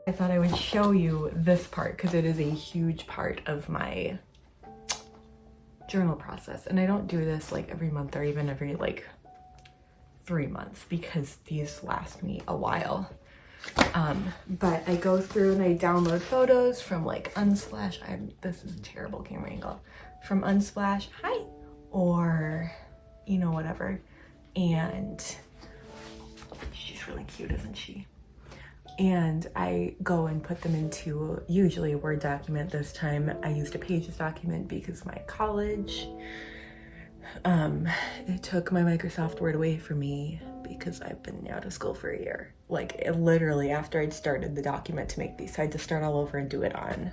I thought I would show you this part because it is a huge part of my journal process. And I don't do this like every month or even every like 3 months because these last me a while. But I go through and I download photos from like Unsplash. This is a terrible camera angle. From Unsplash, hi, or you know, whatever. And she's really cute, isn't she? And I go and put them into usually a Word document. This time I used a Pages document because my college, it took my Microsoft Word away from me because I've been out of school for a year. Like literally after I'd started the document to make these, so I had to start all over and do it on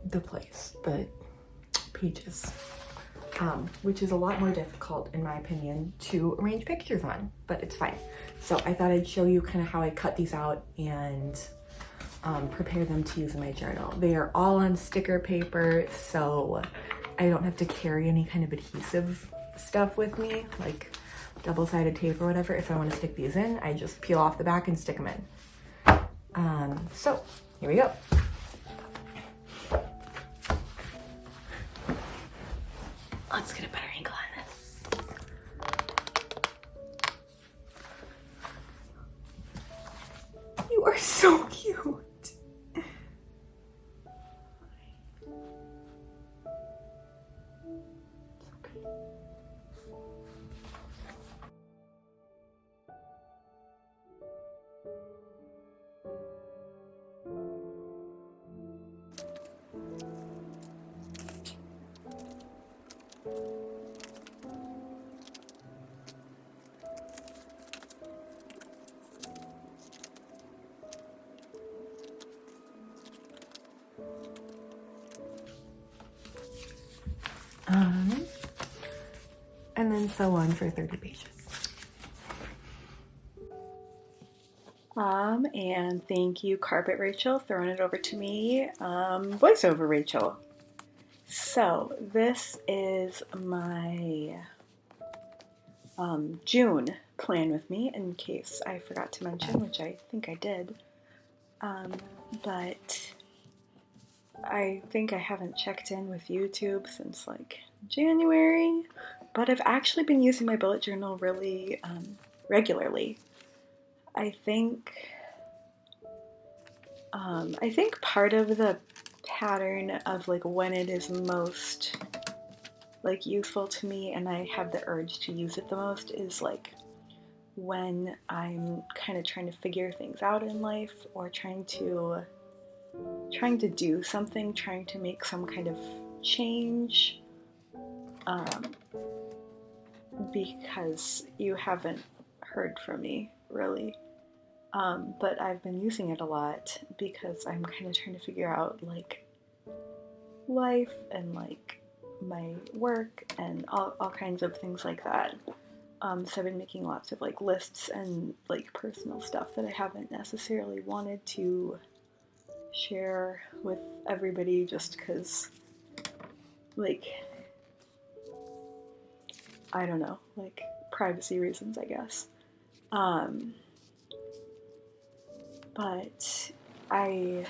the Pages. Which is a lot more difficult in my opinion to arrange pictures on, but it's fine. So I thought I'd show you kind of how I cut these out and prepare them to use in my journal. They are all on sticker paper, so I don't have to carry any kind of adhesive stuff with me, like double-sided tape or whatever. If I want to stick these in, I just peel off the back and stick them in. So here we go. Let's get a better angle on this. You are so cute. And then so on for 30 pages. And thank you, Carpet Rachel, throwing it over to me, voiceover Rachel. So this is my June plan with me, in case I forgot to mention, which I think I did. But I think I haven't checked in with YouTube since like January, but I've actually been using my bullet journal really regularly. I think part of the pattern of like when it is most like useful to me and I have the urge to use it the most is like when I'm kind of trying to figure things out in life or trying to do something, trying to make some kind of change, because you haven't heard from me really. But I've been using it a lot because I'm kind of trying to figure out like life and like my work and all kinds of things like that. So I've been making lots of like lists and like personal stuff that I haven't necessarily wanted to share with everybody just because like I don't know, like privacy reasons I guess. But I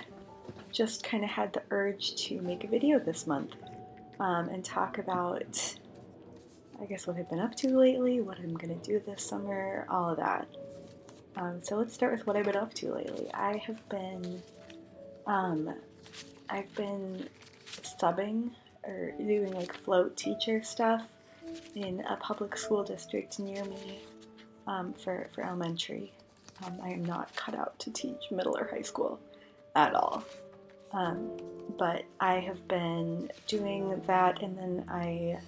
just kind of had the urge to make a video this month and talk about, I guess, what I've been up to lately, what I'm going to do this summer, all of that. So let's start with what I've been up to lately. I've been subbing or doing like float teacher stuff in a public school district near me for elementary. I am not cut out to teach middle or high school at all. But I have been doing that, and then I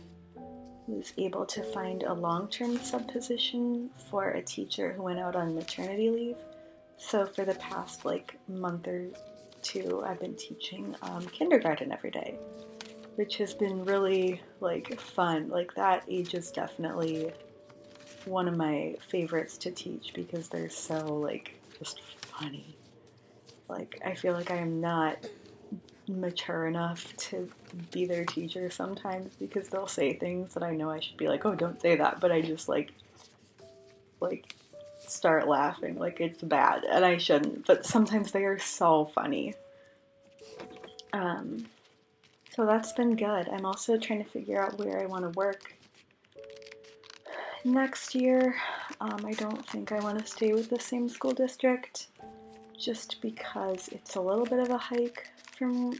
was able to find a long-term sub position for a teacher who went out on maternity leave. So for the past like month or two, I've been teaching kindergarten every day, which has been really like fun. Like that age is definitely one of my favorites to teach because they're so like just funny. Like I feel like I am not mature enough to be their teacher sometimes because they'll say things that I know I should be like, oh, don't say that, but I just like start laughing like it's bad, and I shouldn't, but sometimes they are so funny. So that's been good. I'm also trying to figure out where I want to work next year. I don't think I want to stay with the same school district just because it's a little bit of a hike from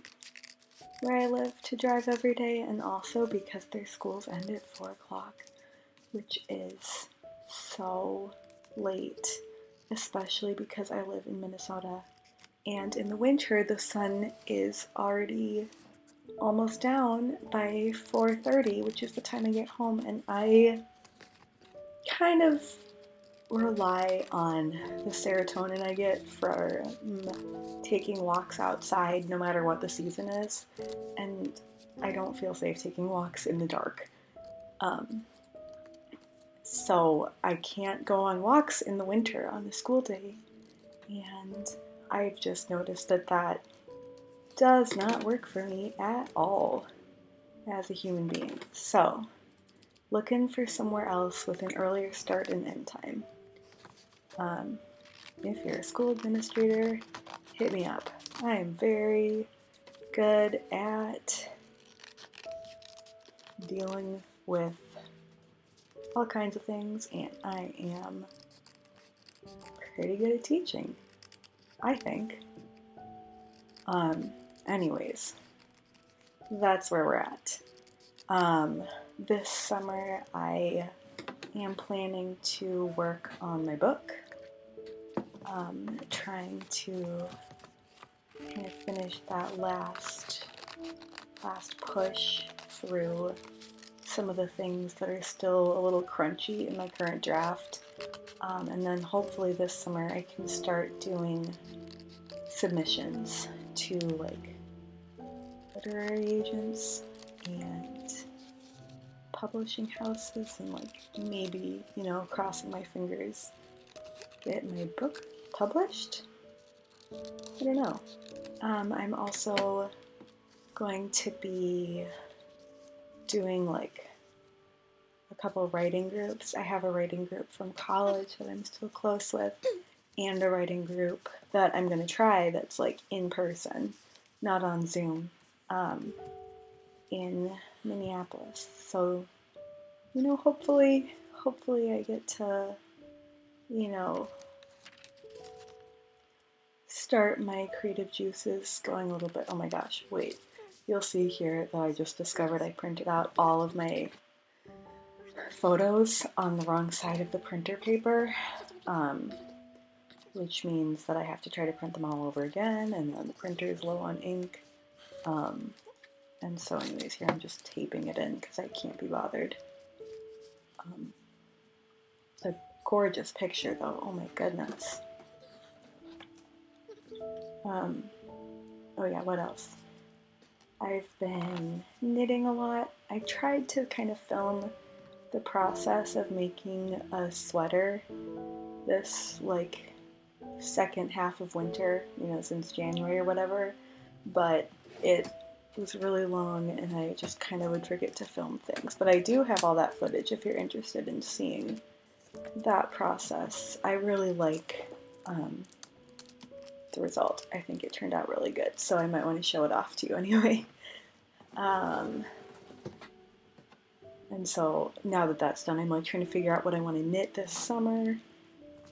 where I live to drive every day, and also because their schools end at 4 o'clock, which is so late, especially because I live in Minnesota. And in the winter, the sun is already almost down by 4:30, which is the time I get home, and I kind of rely on the serotonin I get from taking walks outside no matter what the season is, and I don't feel safe taking walks in the dark. So I can't go on walks in the winter on a school day, and I've just noticed that that does not work for me at all as a human being. So, looking for somewhere else with an earlier start and end time. If you're a school administrator, hit me up. I am very good at dealing with all kinds of things, and I am pretty good at teaching, I think. Anyways, that's where we're at. This summer, I am planning to work on my book. Trying to kind of finish that last push through some of the things that are still a little crunchy in my current draft. And then hopefully this summer I can start doing submissions to like literary agents and publishing houses, and like maybe, crossing my fingers, get my book published. I don't know. I'm also going to be doing like a couple writing groups. I have a writing group from college that I'm still close with, and a writing group that I'm going to try that's like in person, not on Zoom, in Minneapolis. So, hopefully I get to, start my creative juices going a little bit. Oh my gosh, wait. You'll see here that I just discovered I printed out all of my photos on the wrong side of the printer paper, which means that I have to try to print them all over again, and then the printer is low on ink. And so anyways, here I'm just taping it in because I can't be bothered. It's a gorgeous picture though, oh my goodness. Oh yeah, what else? I've been knitting a lot. I tried to kind of film the process of making a sweater this like second half of winter, since January or whatever, but it was really long and I just kind of would forget to film things. But I do have all that footage if you're interested in seeing that process. I really like the result. I think it turned out really good, so I might want to show it off to you anyway. And so now that that's done, I'm like trying to figure out what I want to knit this summer.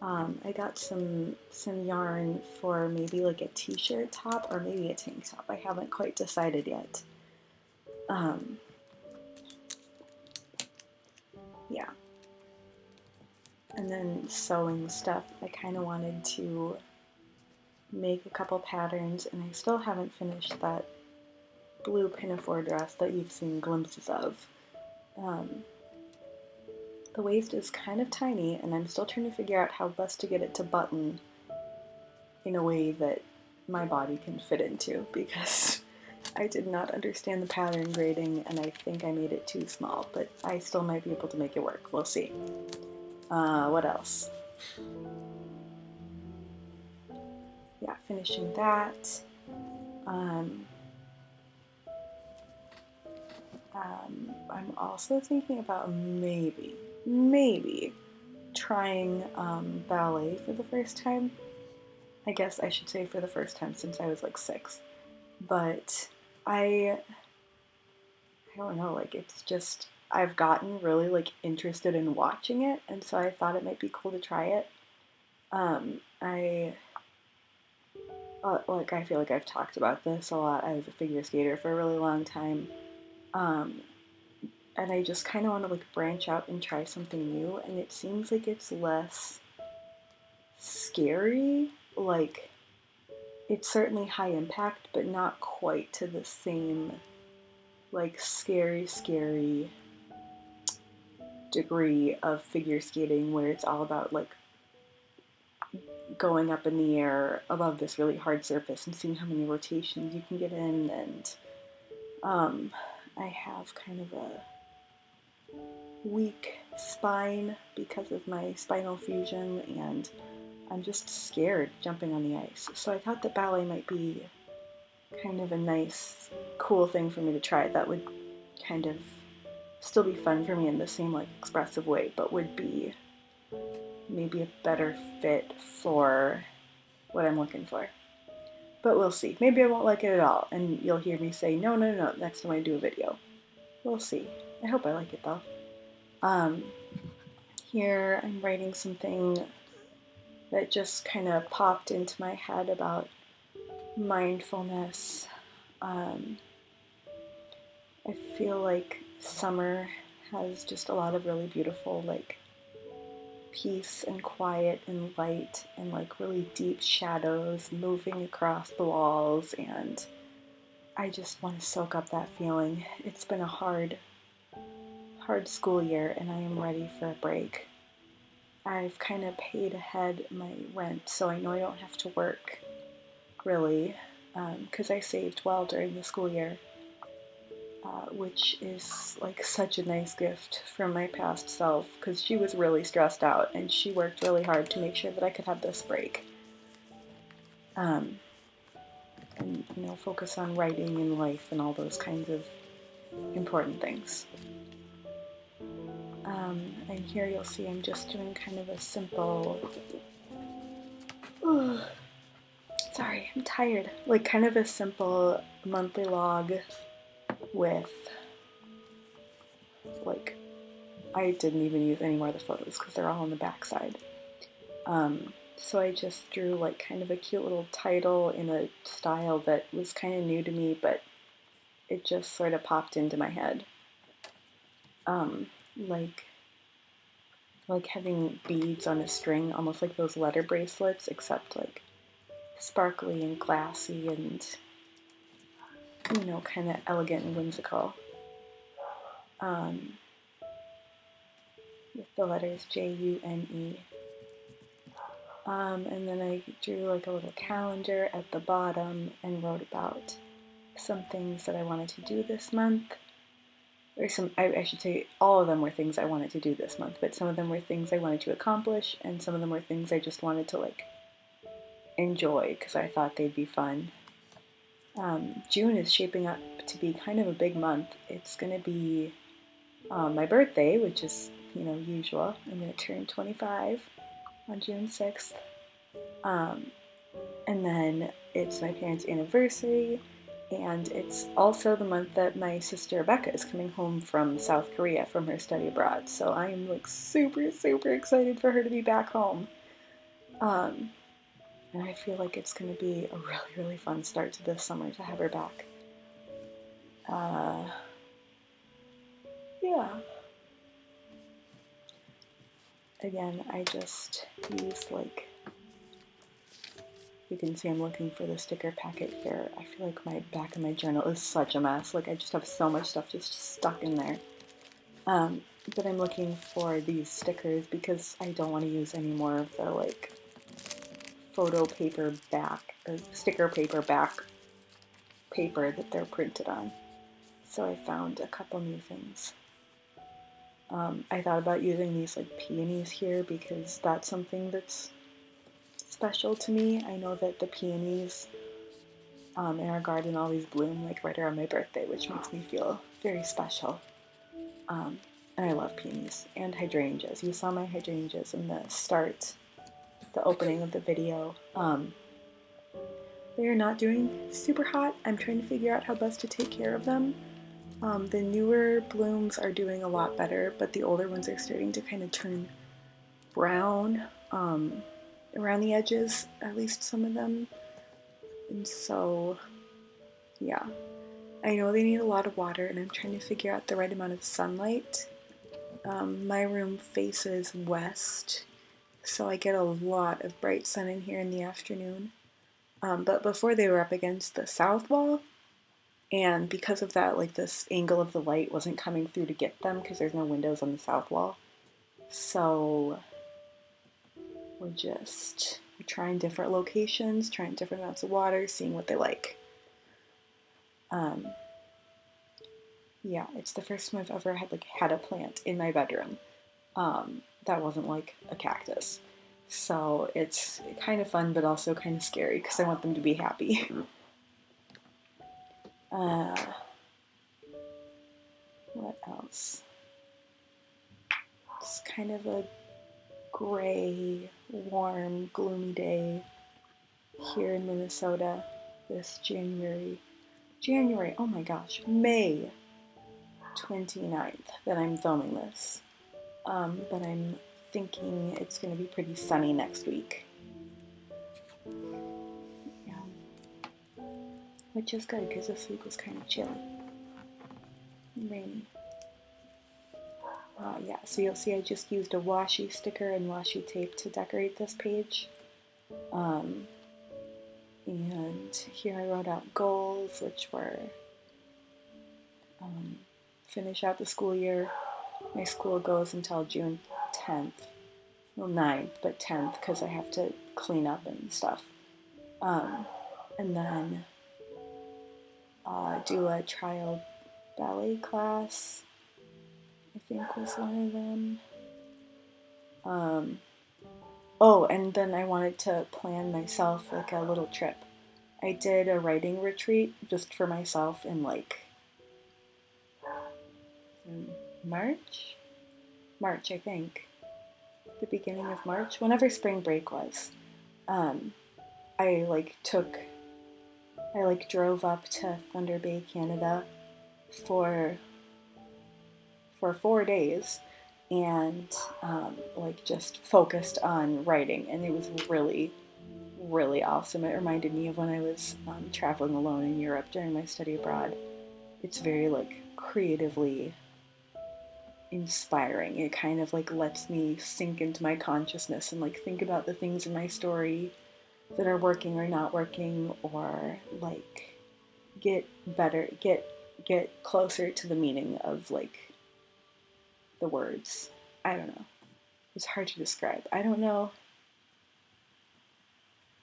I got some yarn for maybe like a t-shirt top or maybe a tank top. I haven't quite decided yet. Yeah. And then sewing stuff. I kind of wanted to make a couple patterns, and I still haven't finished that blue pinafore dress that you've seen glimpses of. The waist is kind of tiny, and I'm still trying to figure out how best to get it to button in a way that my body can fit into, because I did not understand the pattern grading, and I think I made it too small, but I still might be able to make it work. We'll see. What else? Yeah, finishing that. I'm also thinking about maybe trying ballet for the first time. I guess I should say for the first time since I was like 6. But I don't know, like it's just I've gotten really like interested in watching it, and so I thought it might be cool to try it. I like I feel like I've talked about this a lot. I was a figure skater for a really long time. Um, and I just kind of want to like branch out and try something new, and it seems like it's less scary. Like it's certainly high impact, but not quite to the same like scary degree of figure skating where it's all about like going up in the air above this really hard surface and seeing how many rotations you can get in. And I have kind of a weak spine because of my spinal fusion, and I'm just scared jumping on the ice. So I thought that ballet might be kind of a nice, cool thing for me to try that would kind of still be fun for me in the same like expressive way, but would be maybe a better fit for what I'm looking for. But we'll see. Maybe I won't like it at all, and you'll hear me say, no, next time I do a video. We'll see. I hope I like it though. Here I'm writing something that just kind of popped into my head about mindfulness. I feel like summer has just a lot of really beautiful like peace and quiet and light and like really deep shadows moving across the walls, and I just want to soak up that feeling. It's been a hard school year, and I am ready for a break. I've kind of paid ahead my rent, so I know I don't have to work really, because I saved well during the school year, which is like such a nice gift from my past self, because she was really stressed out and she worked really hard to make sure that I could have this break. And focus on writing and life and all those kinds of important things. And here you'll see I'm just doing kind of a simple, sorry, I'm tired, like kind of a simple monthly log with, like, I didn't even use any more of the photos because they're all on the back side. So I just drew like kind of a cute little title in a style that was kind of new to me, but it just sort of popped into my head. Like having beads on a string, almost like those letter bracelets, except like sparkly and glassy and, kind of elegant and whimsical. With the letters June. And then I drew like a little calendar at the bottom and wrote about some things that I wanted to do this month. Or I should say all of them were things I wanted to do this month, but some of them were things I wanted to accomplish, and some of them were things I just wanted to like enjoy because I thought they'd be fun. June is shaping up to be kind of a big month. It's going to be my birthday, which is, usual. I'm going to turn 25 on June 6th. And then it's my parents' anniversary, and it's also the month that my sister Rebecca is coming home from South Korea from her study abroad. So I am like super excited for her to be back home. And I feel like it's going to be a really fun start to this summer to have her back. Yeah. Again, I just used like, you can see I'm looking for the sticker packet here. I feel like my back of my journal is such a mess. Like I just have so much stuff just stuck in there. But I'm looking for these stickers because I don't want to use any more of the like photo paper back or sticker paper back paper that they're printed on. So I found a couple new things. I thought about using these like peonies here because that's something that's special to me. I know that the peonies in our garden always bloom like right around my birthday, which makes me feel very special. And I love peonies and hydrangeas. You saw my hydrangeas in the start, the opening of the video. They are not doing super hot. I'm trying to figure out how best to take care of them. The newer blooms are doing a lot better, but the older ones are starting to kind of turn brown around the edges, at least some of them. And so, yeah. I know they need a lot of water, and I'm trying to figure out the right amount of sunlight. My room faces west, so I get a lot of bright sun in here in the afternoon. But before they were up against the south wall, and because of that, like this angle of the light wasn't coming through to get them because there's no windows on the south wall. So we're trying different locations, trying different amounts of water, seeing what they like. Yeah, it's the first time I've ever had a plant in my bedroom that wasn't like a cactus. So it's kind of fun, but also kind of scary because I want them to be happy. What else? It's kind of a gray, warm, gloomy day here in Minnesota this January, oh my gosh, May 29th that I'm filming this. But I'm thinking it's going to be pretty sunny next week. Yeah. Which is good because this week was kind of chilly and rainy. Yeah, so you'll see I just used a washi sticker and washi tape to decorate this page. And here I wrote out goals, which were finish out the school year. My school goes until June 10th. Well, 9th, but 10th because I have to clean up and stuff. And then do a trial ballet class, I think was one of them. Oh, and then I wanted to plan myself like a little trip. I did a writing retreat just for myself in March, I think. The beginning of March, whenever spring break was. I drove up to Thunder Bay, Canada for 4 days and just focused on writing, and it was really, really awesome. It reminded me of when I was traveling alone in Europe during my study abroad. It's very creatively inspiring. It kind of lets me sink into my consciousness and think about the things in my story that are working or not working, or get closer to the meaning of the words. I don't know. It's hard to describe. I don't know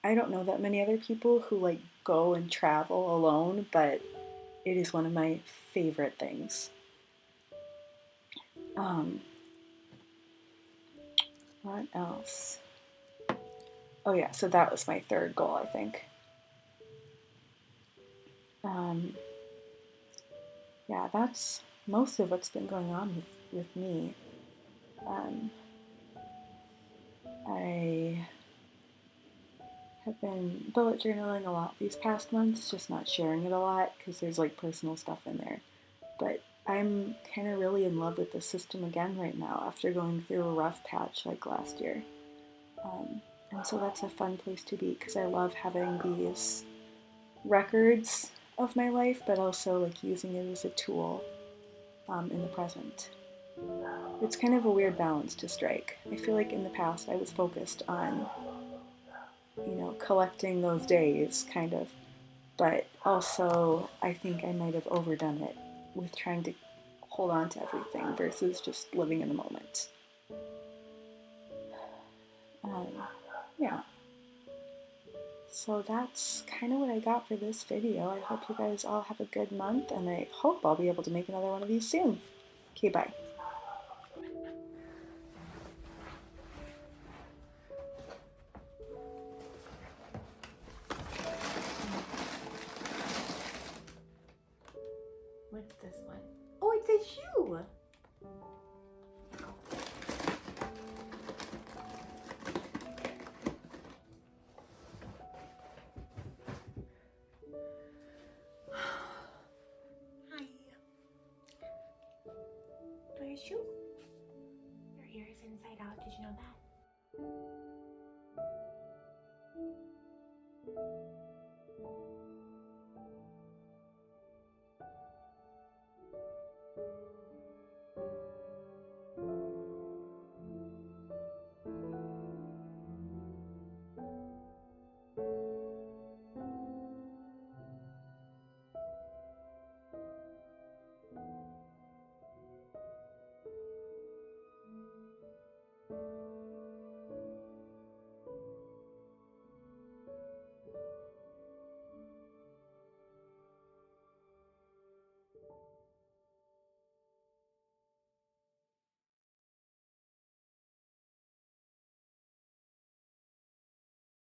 that many other people who go and travel alone, but it is one of my favorite things. What else? Oh yeah, so that was my third goal, I think. Yeah, that's most of what's been going on with me. I have been bullet journaling a lot these past months, just not sharing it a lot because there's personal stuff in there. But I'm kind of really in love with the system again right now after going through a rough patch last year. And so that's a fun place to be because I love having these records of my life, but also using it as a tool in the present. It's kind of a weird balance to strike. I feel in the past I was focused on, collecting those days, kind of, but also I think I might have overdone it with trying to hold on to everything versus just living in the moment. Yeah. So that's kind of what I got for this video. I hope you guys all have a good month, and I hope I'll be able to make another one of these soon. Okay, bye.